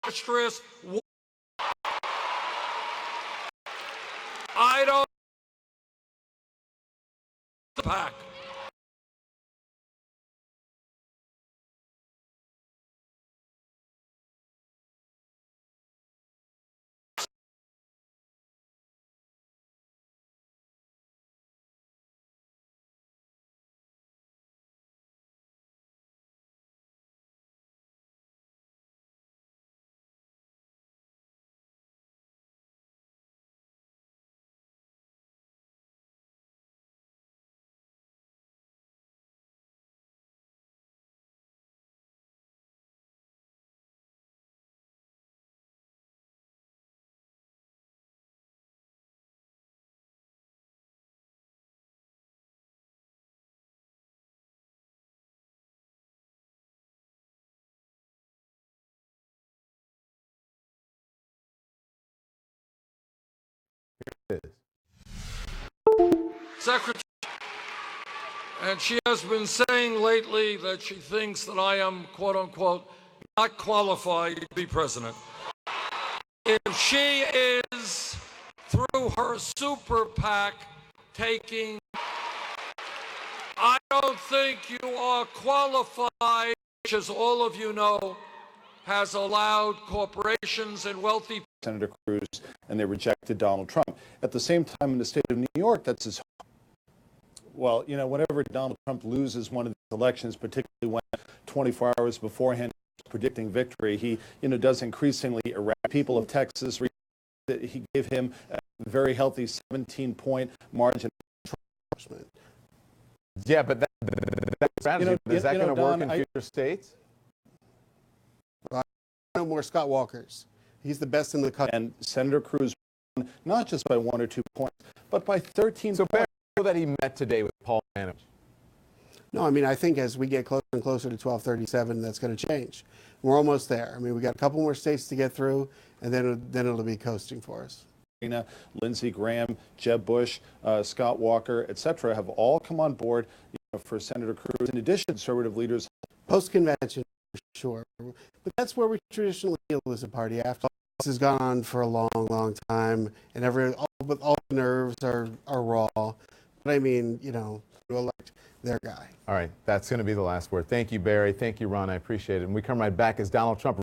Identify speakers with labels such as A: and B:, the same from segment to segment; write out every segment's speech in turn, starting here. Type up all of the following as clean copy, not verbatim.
A: disastrous. I don't the pack. Secretary, and she has been saying lately that she thinks that I am, quote unquote, not qualified to be president. If she is, through her super PAC, taking, I don't think you are qualified, which, as all of you know, has allowed corporations and wealthy
B: Senator Cruz, and they rejected Donald Trump. At the same time, in the state of New York, that's his. Well, you know, whenever Donald Trump loses one of these elections, particularly when 24 hours beforehand he's predicting victory, he, does increasingly erratic. People of Texas, he gave him a very healthy 17-point margin.
C: Yeah, but that strategy, is that going to work in future states?
D: No more Scott Walkers. He's the best in the country.
B: And Senator Cruz won not just by 1 or 2 points, but by 13
C: so
B: points.
C: That he met today with Paul Manafort.
D: No, I mean, I think as we get closer and closer to 1237, that's going to change. We're almost there. I mean, we got a couple more states to get through, and then it'll be coasting for us.
B: Lindsey Graham, Jeb Bush, Scott Walker, etc., have all come on board for Senator Cruz. In addition, conservative leaders.
D: Post-convention, for sure. But that's where we traditionally deal as a party. After this has gone on for a long, long time, and all the nerves are raw. But I mean, to elect their guy.
C: All right, that's going to be the last word. Thank you, Barry. Thank you, Ron. I appreciate it. And we come right back as Donald Trump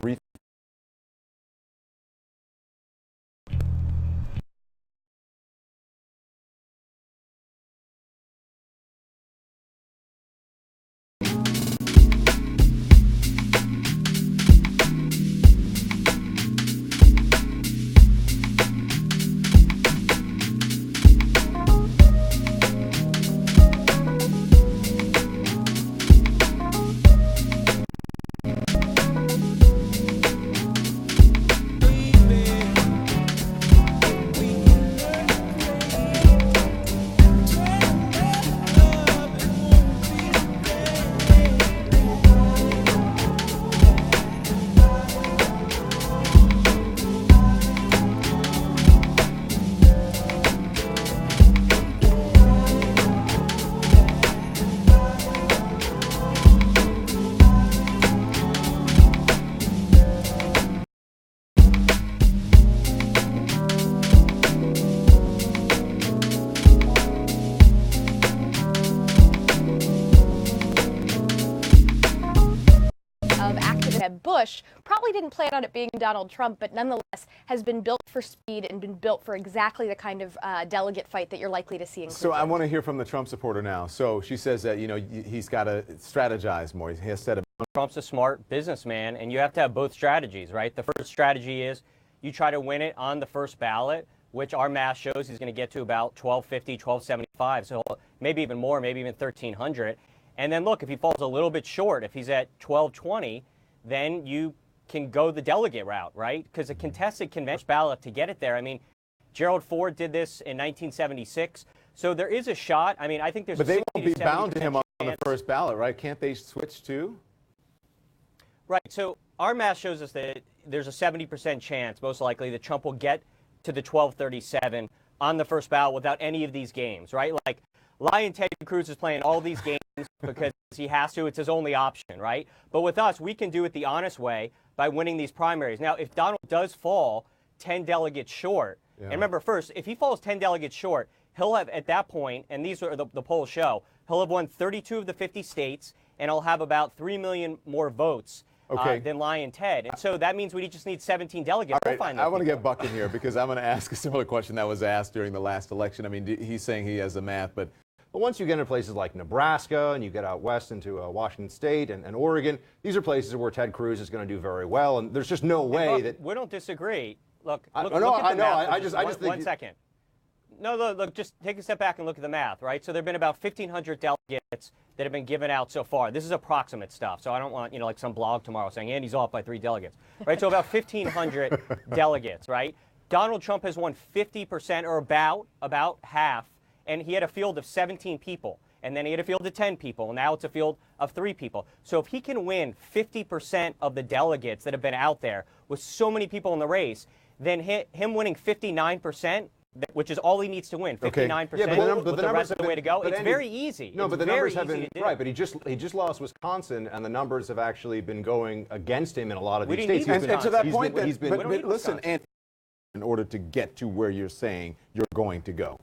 E: Bush probably didn't plan on it being Donald Trump, but nonetheless has been built for speed and been built for exactly the kind of delegate fight that you're likely to see in Cleveland.
C: So I want to hear from the Trump supporter now. So she says that, he's got to strategize more. He has said
F: Trump's a smart businessman, and you have to have both strategies, right? The first strategy is you try to win it on the first ballot, which our math shows he's going to get to about 1250, 1275, so maybe even more, maybe even 1300. And then look, if he falls a little bit short, if he's at 1220, then you can go the delegate route, right? Because a contested convention ballot to get it there. I mean, Gerald Ford did this in 1976, so there is a shot. I mean, I think there's.
C: But
F: a
C: they won't be bound to him on
F: chance.
C: the first ballot, right? Can't they switch too?
F: Right. So our math shows us that there's a 70% chance, most likely, that Trump will get to the 1237 on the first ballot without any of these games, right? Like, Lion Ted Cruz is playing all these games because He has to. It's his only option, right? But with us, we can do it the honest way by winning these primaries. Now, if Donald does fall 10 delegates short, and remember first, if he falls 10 delegates short, he'll have, at that point, and these are the polls show, he'll have won 32 of the 50 states, and he'll have about 3 million more votes than Lyin' Ted. And so that means we just need 17 delegates.
C: All
F: We'll
C: right,
F: find
C: I
F: those
C: want to
F: people.
C: get Buck in here because I'm going to ask a similar question that was asked during the last election. I mean, he's saying he has the math, but
G: once you get into places like Nebraska and you get out west into Washington State and Oregon, these are places where Ted Cruz is going to do very well, and there's just no way
F: Buck,
G: that.
F: we don't disagree. Look,
G: I
F: look
G: know,
F: at the
G: I know.
F: math.
G: I just
F: One
G: think
F: one second. No, look, just take a step back and look at the math, right? So there have been about 1,500 delegates that have been given out so far. This is approximate stuff, so I don't want, like some blog tomorrow saying Andy's off by 3 delegates, right? So about 1,500 delegates, right? Donald Trump has won 50% or about half, and he had a field of 17 people, and then he had a field of 10 people, and now it's a field of 3 people. So if he can win 50% of the delegates that have been out there with so many people in the race, then him winning 59%, which is all he needs to win, 59%
G: Yeah, but
F: with the rest of the way to go.
G: but
F: It's
G: Andy,
F: very easy.
G: No,
F: It's
G: but the
F: very
G: numbers have
F: easy
G: been
F: to do.
G: right. But he just lost Wisconsin, and the numbers have actually been going against him in a lot of
F: We
G: these
F: didn't
G: states.
F: need
G: He's been-
C: and to that
G: he's
C: point,
G: been- he's been.
F: We don't need
C: but listen,
F: Wisconsin.
C: Anthony, in order to get to where you're saying you're going to go.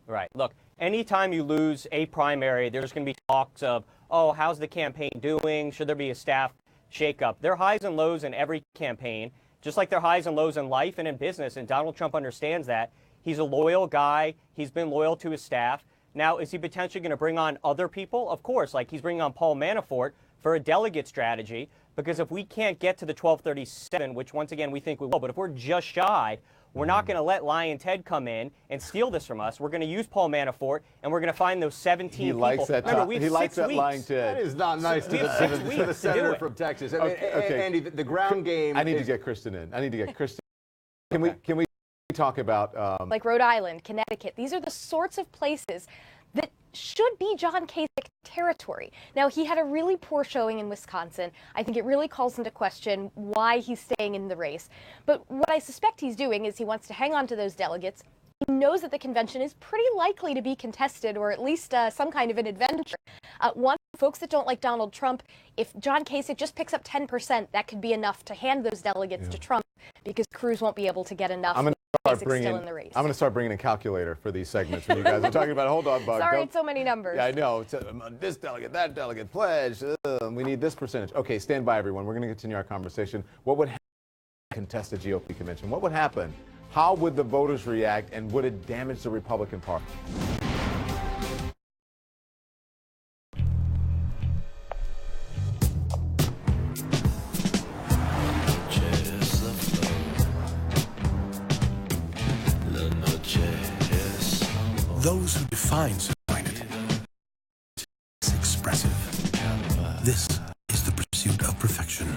F: Right. Look, anytime you lose a primary, there's going to be talks of, oh, how's the campaign doing? Should there be a staff shakeup? There are highs and lows in every campaign, just like there are highs and lows in life and in business, and Donald Trump understands that. He's a loyal guy. He's been loyal to his staff. Now, is he potentially going to bring on other people? Of course, like he's bringing on Paul Manafort for a delegate strategy, because if we can't get to the 1237, which once again we think we will, but if we're just shy, we're not going to let Lyin' Ted come in and steal this from us. We're going to use Paul Manafort, and we're going to find those 17
C: He
F: people.
C: likes that.
F: Remember, we have
C: He
F: 6
C: likes that
F: weeks.
C: lying Ted.
G: That is not nice to
F: We have 6 weeks to do
G: the senator
F: it.
G: from Texas.
C: Okay.
G: Andy, the ground game.
C: I need to
G: is-
C: get Kristen in. Can we talk about
E: Like Rhode Island, Connecticut. These are the sorts of places that should be John Kasich territory. Now, he had a really poor showing in Wisconsin. I think it really calls into question why he's staying in the race. But what I suspect he's doing is he wants to hang on to those delegates. He knows that the convention is pretty likely to be contested, or at least some kind of an adventure. One, folks that don't like Donald Trump, if John Kasich just picks up 10%, that could be enough to hand those delegates to Trump, because Cruz won't be able to get enough. Kasich's still in the race.
C: I'm going to start bringing a calculator for these segments when you guys are talking about. Hold on, Buck.
E: Sorry,
C: Don't-
E: it's so many numbers.
C: Yeah, I know. It's, this delegate, that delegate, pledge. We need this percentage. Okay, stand by, everyone. We're going to continue our conversation. What would happen if we contest the GOP convention? What would happen? How would the voters react, and would it damage the Republican Party?
H: Those who define sobriety is expressive. This is the pursuit of perfection.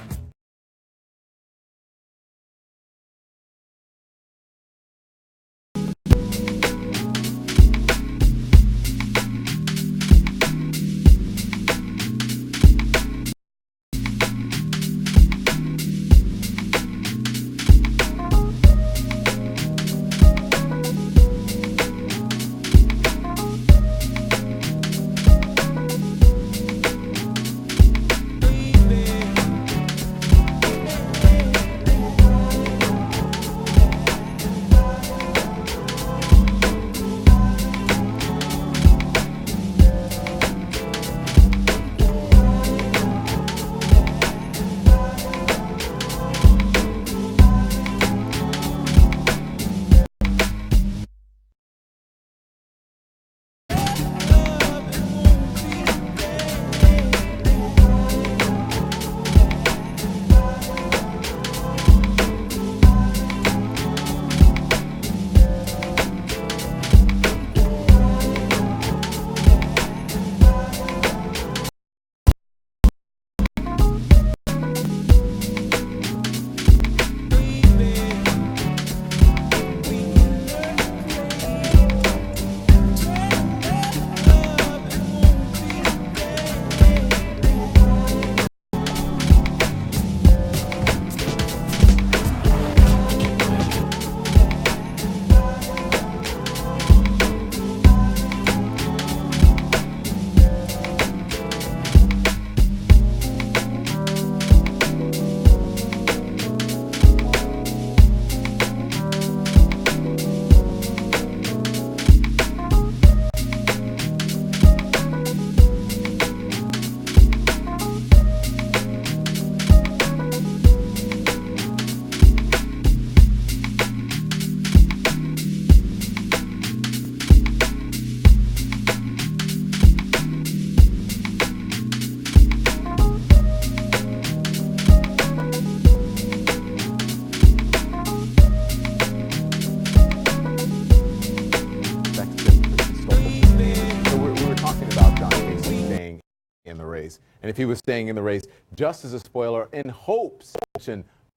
C: and if he was staying in the race, just as a spoiler, in hopes.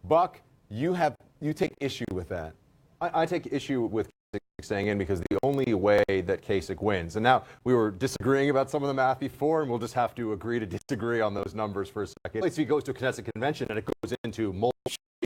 C: Buck, you take issue with that.
G: I take issue with Kasich staying in because the only way that Kasich wins, and now we were disagreeing about some of the math before, and we'll just have to agree to disagree on those numbers for a second. If he goes to a Knesset convention and it goes into multiple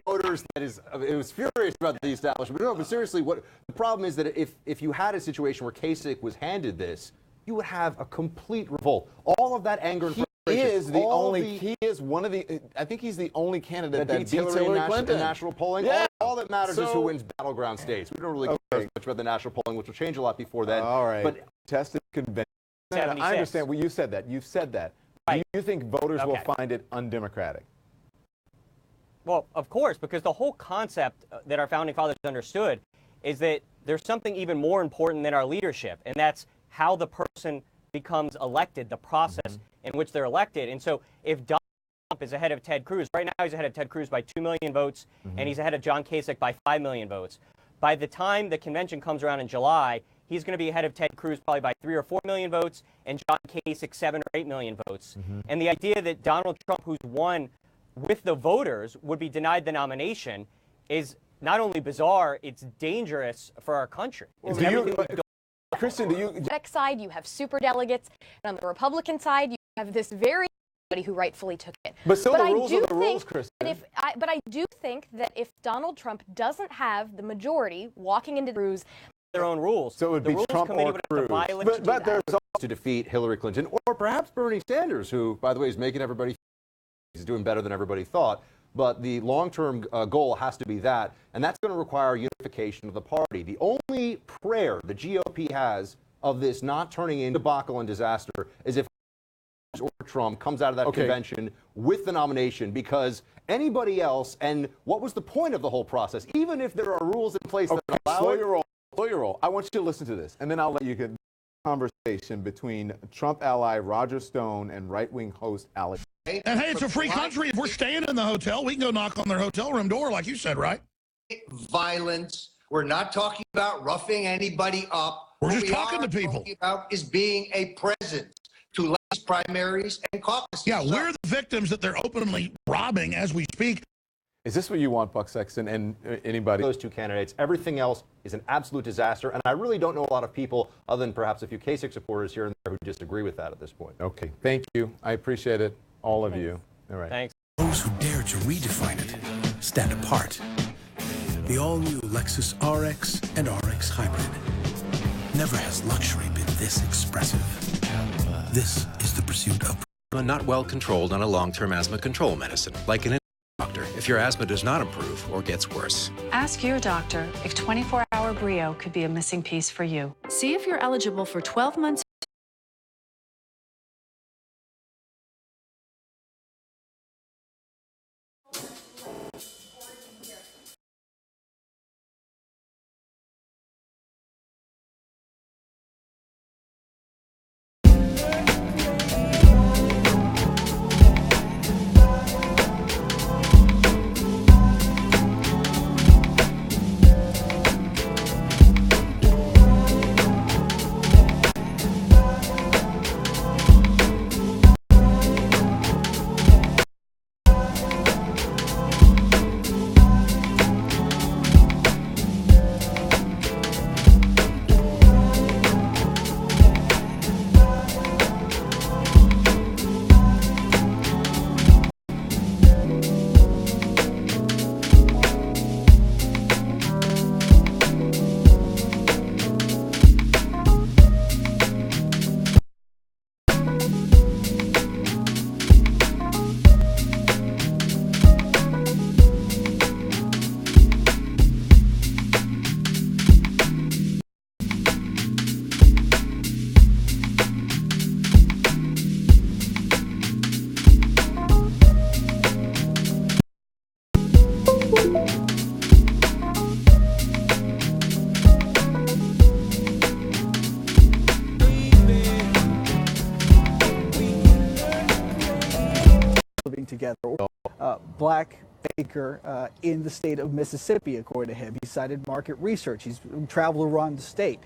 G: voters, it was furious about the establishment. No, but seriously, what the problem is that if you had a situation where Kasich was handed this, you would have a complete revolt. All of that anger and frustration.
C: He is one of the. I think he's the only candidate that beats
G: Hillary
C: Hillary
G: in
C: Clinton.
G: national polling.
C: Yeah.
G: All that matters is who wins battleground states. We don't really care as much about the national polling, which will change a lot before then.
C: All right.
G: But
C: Tested convention.
F: 76.
C: I understand. Well, you said that. You've said that.
F: Right.
C: Do you think voters will
F: Okay.
C: find it undemocratic?
F: Well, of course, because the whole concept that our founding fathers understood is that there's something even more important than our leadership, and that's how the person becomes elected, the process in which they're elected. And so if Donald Trump is ahead of Ted Cruz, right now he's ahead of Ted Cruz by 2 million votes, and he's ahead of John Kasich by 5 million votes. By the time the convention comes around in July, he's going to be ahead of Ted Cruz probably by 3 or 4 million votes, and John Kasich 7 or 8 million votes. And the idea that Donald Trump, who's won with the voters, would be denied the nomination is not only bizarre, it's dangerous for our country. It's everything we've
C: Kristen, do you?
E: Democratic side, you have superdelegates, and on the Republican side, you have this very who rightfully took it.
C: But still, the
E: I
C: rules
E: do
C: are the rules,
E: think
C: Kristen.
E: that but I do think that if Donald Trump doesn't have the majority walking into Cruz,
F: their own rules.
C: So it would
F: the
C: be
F: rules
C: Trump
F: committee
C: or
F: would have to
C: Cruz.
F: violate
G: But there's also to defeat Hillary Clinton or perhaps Bernie Sanders, who, by the way, is making everybody he's doing better than everybody thought. But the long-term goal has to be that, and that's going to require unification of the party. The only prayer the GOP has of this not turning into debacle and disaster is if or Trump comes out of that convention with the nomination, because anybody else, and what was the point of the whole process? Even if there are rules in place that allow
C: slow
G: it,
C: your roll. Slow your roll. I want you to listen to this, and then I'll let you get conversation between Trump ally Roger Stone and right-wing host Alex.
I: And hey, it's a free country. If we're staying in the hotel, we can go knock on their hotel room door, like you said, right?
J: Violence. We're not talking about roughing anybody up.
I: We're
J: What
I: just
J: we
I: talking
J: are
I: to people.
J: talking about is being a presence to less primaries and caucuses.
I: Yeah, we're the victims that they're openly robbing as we speak.
C: Is this what you want, Buck Sexton, and anybody?
G: those two candidates, everything else is an absolute disaster, and I really don't know a lot of people, other than perhaps a few Kasich supporters here and there, who disagree with that at this point.
C: Okay, thank you. I appreciate it, all of you. All right.
F: Thanks.
H: Those who dare to redefine it stand apart. The all-new Lexus RX and RX Hybrid. Never has luxury been this expressive. This is the pursuit of
K: Not well controlled on a long-term asthma control medicine, like an doctor, if your asthma does not improve or gets worse.
L: Ask your doctor if 24-hour Brio could be a missing piece for you. See if you're eligible for 12 months.
M: living together. Black baker in the state of Mississippi, according to him. He cited market research. He's traveled around the state.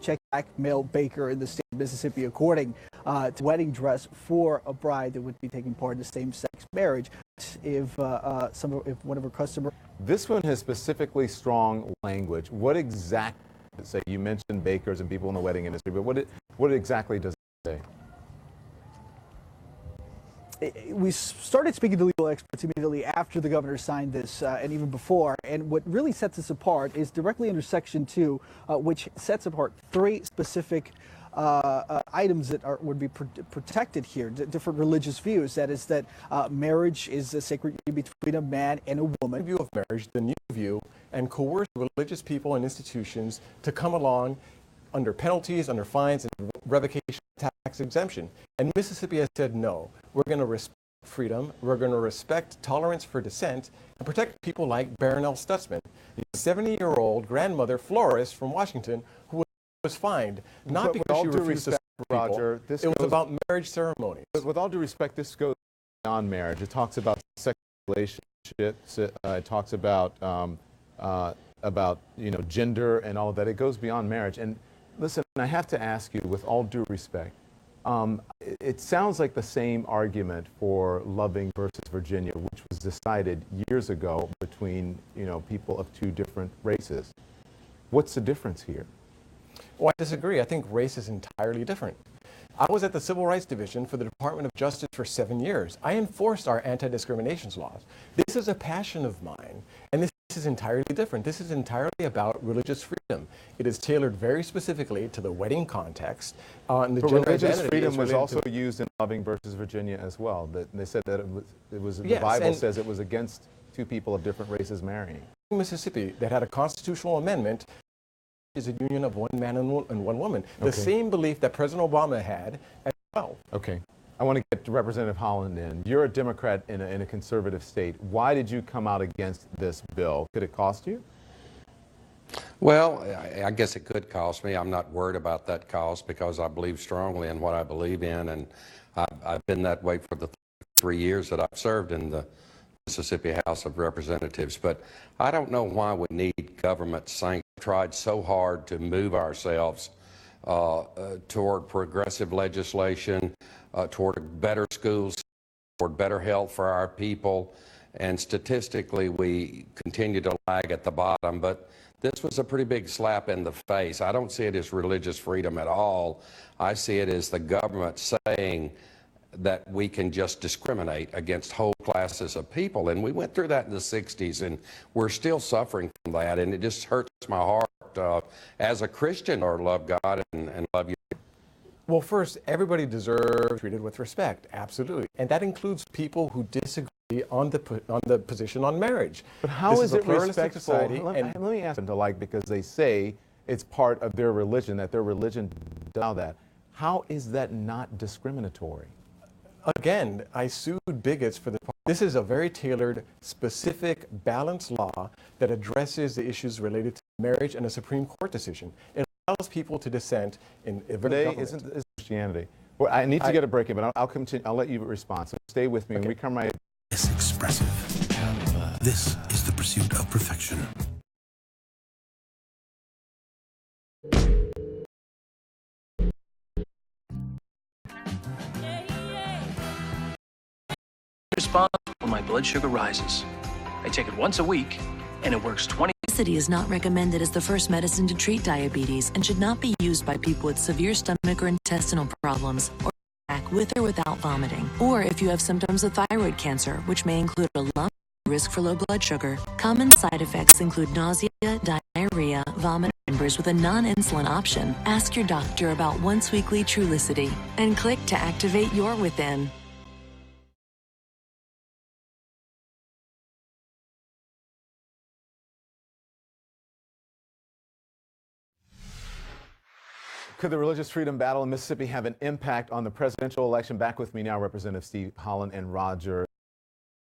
M: Check black male baker in the state Mississippi, according to wedding dress for a bride that would be taking part in a same-sex marriage. If one of her customers.
C: This one has specifically strong language. What exactly does it say? You mentioned bakers and people in the wedding industry, but what exactly does it say?
M: We started speaking to legal experts immediately after the governor signed this and even before. And what really sets us apart is directly under Section 2, which sets apart 3 specific items that would be protected here, different religious views. That is that marriage is a sacred union between a man and a woman.
N: View of marriage, the new view, and coerce religious people and institutions to come along under penalties, under fines, and revocation of tax exemption. And Mississippi has said no. We're going to respect freedom. We're going to respect tolerance for dissent and protect people like Barronelle Stutzman, the 70-year-old grandmother florist from Washington who was fined not because she refused to serve people.
C: Roger,
N: it was about marriage ceremonies.
C: But with all due respect, this goes beyond marriage. It talks about sexual relationships. It talks about gender and all of that. It goes beyond marriage. And listen, I have to ask you, with all due respect, it sounds like the same argument for Loving versus Virginia, which was decided years ago between people of 2 different races. What's the difference here?
N: Well, I disagree. I think race is entirely different. I was at the Civil Rights Division for the Department of Justice for 7 years. I enforced our anti-discrimination laws. This is a passion of mine, and this is entirely different. This is entirely about religious freedom. It is tailored very specifically to the wedding context. And the
C: but
N: gender
C: religious
N: identity
C: freedom was also
N: to
C: used in Loving versus Virginia as well. They said that it was
N: Yes,
C: the Bible
N: and
C: says it was against 2 people of different races marrying.
N: Mississippi that had a constitutional amendment is a union of one man and one woman. The
C: Okay.
N: same belief that President Obama had as well.
C: Okay. I want to get Representative Holland in. You're a Democrat in a conservative state. Why did you come out against this bill? Could it cost you?
O: Well, I guess it could cost me. I'm not worried about that cost because I believe strongly in what I believe in, and I've been that way for the 3 years that I've served in the Mississippi House of Representatives. But I don't know why we need government sanction. We've tried so hard to move ourselves toward progressive legislation, toward better schools, toward better health for our people, and statistically we continue to lag at the bottom. But this was a pretty big slap in the face. I don't see it as religious freedom at all. I see it as the government saying that we can just discriminate against whole classes of people. And we went through that in the 60s, and we're still suffering from that. And it just hurts my heart as a Christian or love God and love you.
N: Well, first, everybody deserves treated with respect, absolutely. And that includes people who disagree on the position on marriage.
C: But how is it respectful?
N: Society,
C: let me ask them to because they say it's part of their religion, that their religion does allow that. How is that not discriminatory?
N: Again, I sued bigots for this is a very tailored, specific, balanced law that addresses the issues related to marriage and a Supreme Court decision. It allows people to dissent in
C: Today isn't Christianity. Well, I need to get a break in, but I'll continue. I'll let you respond. So stay with me. When we come right.
H: It's expressive. This is the pursuit of perfection.
P: Response when my blood sugar rises. I take it once a week, and it works 20.
Q: Obesity is not recommended as the first medicine to treat diabetes and should not be used by people with severe stomach or intestinal problems or with or without vomiting, or if you have symptoms of thyroid cancer, which may include a lump risk for low blood sugar. Common side effects include nausea, diarrhea, vomit, members with a non-insulin option. Ask your doctor about once weekly Trulicity and click to activate your within.
C: Could the religious freedom battle in Mississippi have an impact on the presidential election? Back with me now, Representative Steve Holland and Roger.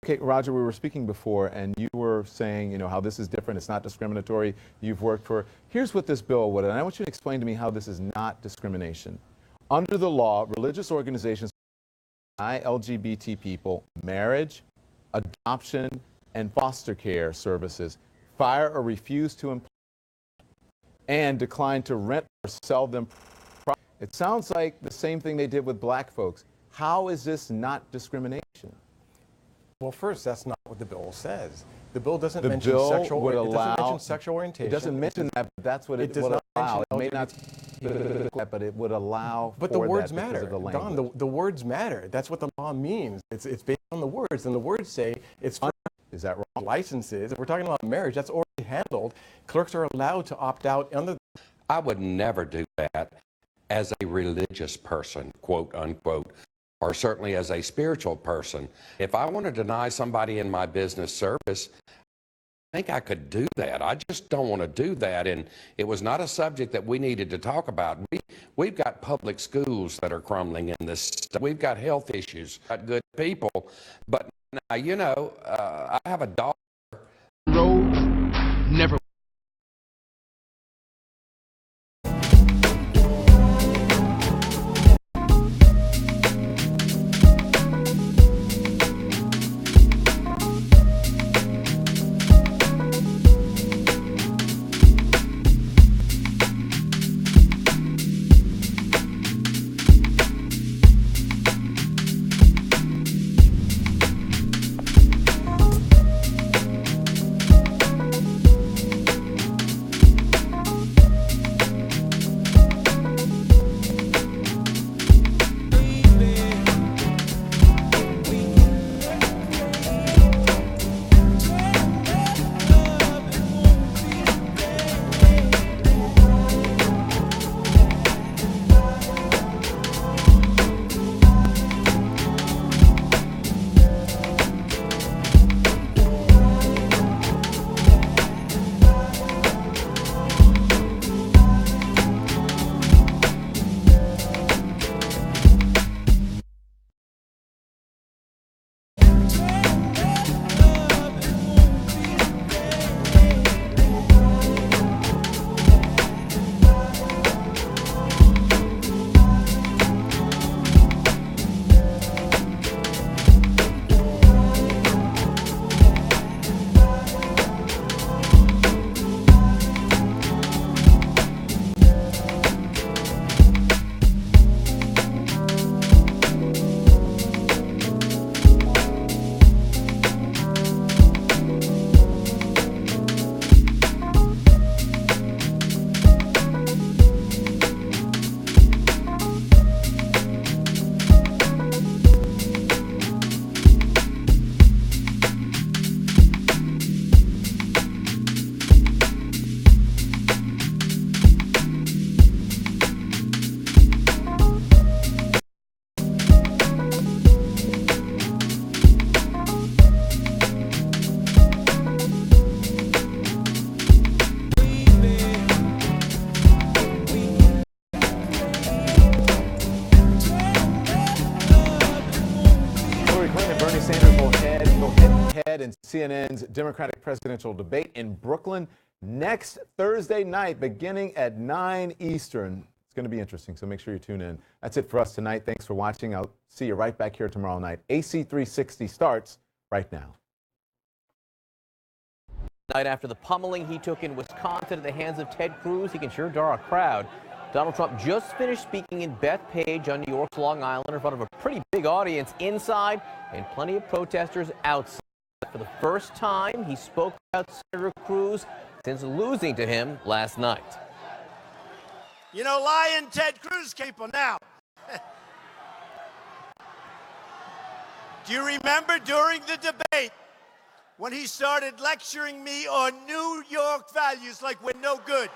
C: Okay, Roger, we were speaking before, and you were saying, how this is different. It's not discriminatory. You've worked for. Here's what this bill would, and I want you to explain to me how this is not discrimination. Under the law, religious organizations deny LGBT people marriage, adoption, and foster care services, fire or refuse to employ, and decline to rent or sell them. It sounds like the same thing they did with black folks. How is this not discrimination?
N: Well, first, that's not what the bill says. The bill doesn't
C: The
N: mention
C: bill
N: sexual.
C: would
N: It doesn't
C: allow.
N: mention sexual orientation.
C: It doesn't mention that, but that's what it
N: does
C: would
N: not
C: allow.
N: mention
C: It may not,
N: LGBT.
C: but it would allow.
N: But the
C: for
N: words
C: that because
N: matter,
C: of the
N: Don.
C: language.
N: The words matter. That's what the law means. It's based on the words, and the words say it's for
C: Is that wrong?
N: licenses. If we're talking about marriage, that's already handled. Clerks are allowed to opt out under.
O: I would never do that as a religious person, quote unquote, or certainly as a spiritual person. If I want to deny somebody in my business service, I think I could do that. I just don't want to do that. And it was not a subject that we needed to talk about. We've got public schools that are crumbling in this state. We've got health issues, got good people. But now, you know, I have a daughter.
P: Never.
C: In CNN's Democratic presidential debate in Brooklyn next Thursday night, beginning at 9 Eastern. It's going to be interesting, so make sure you tune in. That's it for us tonight. Thanks for watching. I'll see you right back here tomorrow night. AC 360 starts right now.
R: Night after the pummeling he took in Wisconsin at the hands of Ted Cruz, he can sure draw a crowd. Donald Trump just finished speaking in Bethpage on New York's Long Island in front of a pretty big audience inside and plenty of protesters outside. For the first time, he spoke about Senator Cruz since losing to him last night.
S: You know, lying Ted Cruz people now. Do you remember during the debate when he started lecturing me on New York values like we're no good?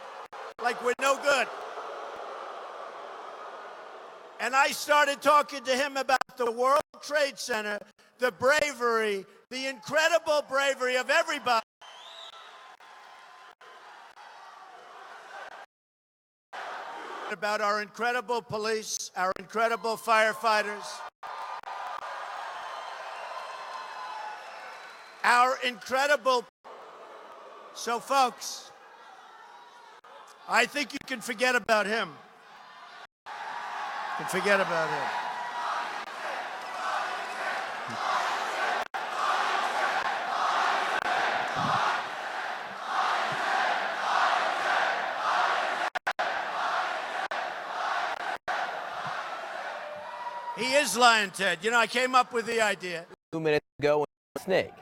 S: Like we're no good. And I started talking to him about the World Trade Center, the bravery, the incredible bravery of everybody. About our incredible police, our incredible firefighters, our incredible. So, folks, I think you can forget about him. You can forget about him. He is lying, Ted. You know, I came up with the idea.
R: 2 minutes ago, snake.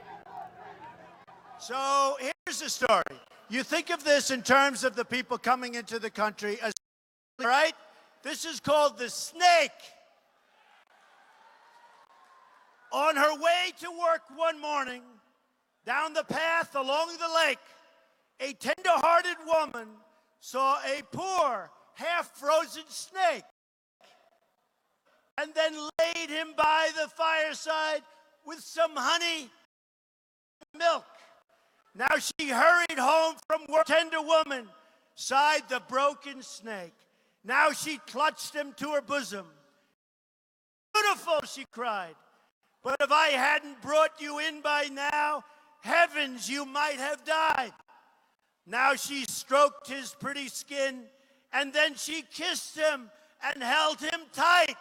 S: So here's the story. You think of this in terms of the people coming into the country, as right? This is called the snake. On her way to work one morning, down the path along the lake, a tender-hearted woman saw a poor, half-frozen snake and then laid him by the fireside with some honey and milk. Now she hurried home from work. Tender woman sighed the broken snake. Now she clutched him to her bosom. Beautiful, she cried. But if I hadn't brought you in by now, heavens, you might have died. Now she stroked his pretty skin, and then she kissed him and held him tight.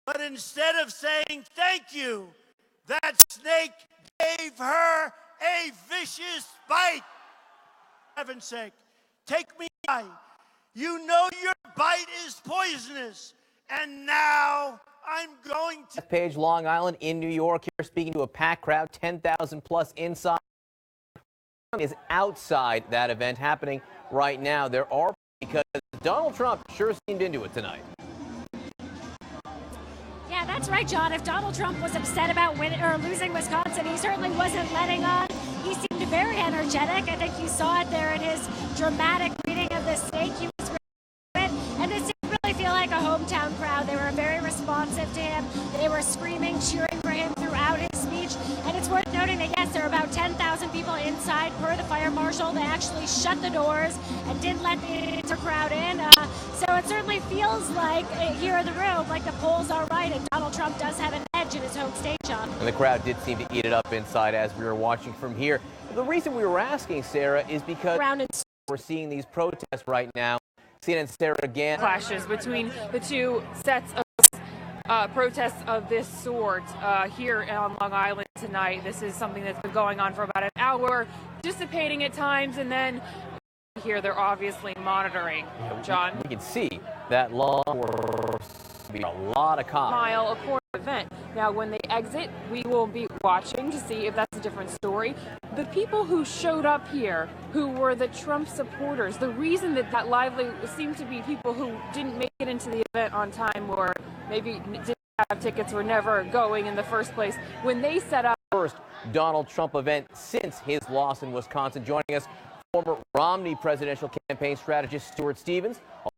S: But instead of saying thank you, that snake gave her a vicious bite. For heaven's sake, take me by. You know your bite is poisonous, and now I'm going to...
R: Bethpage, Long Island, in New York, here speaking to a packed crowd, 10,000 plus inside. Is outside that event happening right now. There are, because Donald Trump sure seemed into it tonight.
T: Yeah, that's right, John. If Donald Trump was upset about winning or losing Wisconsin, he certainly wasn't letting on. He seemed very energetic. I think you saw it there in his dramatic reading of the snake. He was it, and it didn't really feel like a hometown crowd. They were very responsive to him. They were screaming, cheering for him throughout his speech. And it's worth noting that, yes, there are about 10,000 people inside per the fire marshal. They actually shut the doors and didn't let the crowd in. So it certainly feels like here in the room, like the polls are right, and Donald Trump does have an edge in his home state, John.
R: And the crowd did seem to eat it up inside as we were watching from here. The reason we were asking, Sarah, is because we're seeing these protests right now. CNN's Sarah again.
U: Clashes between the two sets of protests of this sort here on Long Island tonight. This is something that's been going on for about an hour, dissipating at times, and then here they're obviously monitoring. John?
R: We can see that long, a lot of cops.
U: Mile a corner event. Now, when they exit, we will be watching to see if that's a different story. The people who showed up here, who were the Trump supporters, the reason that lively seemed to be people who didn't make it into the event on time, or maybe didn't have tickets, were never going in the first place. When they set up
R: first Donald Trump event since his loss in Wisconsin, joining us, former Romney presidential campaign strategist Stuart Stevens.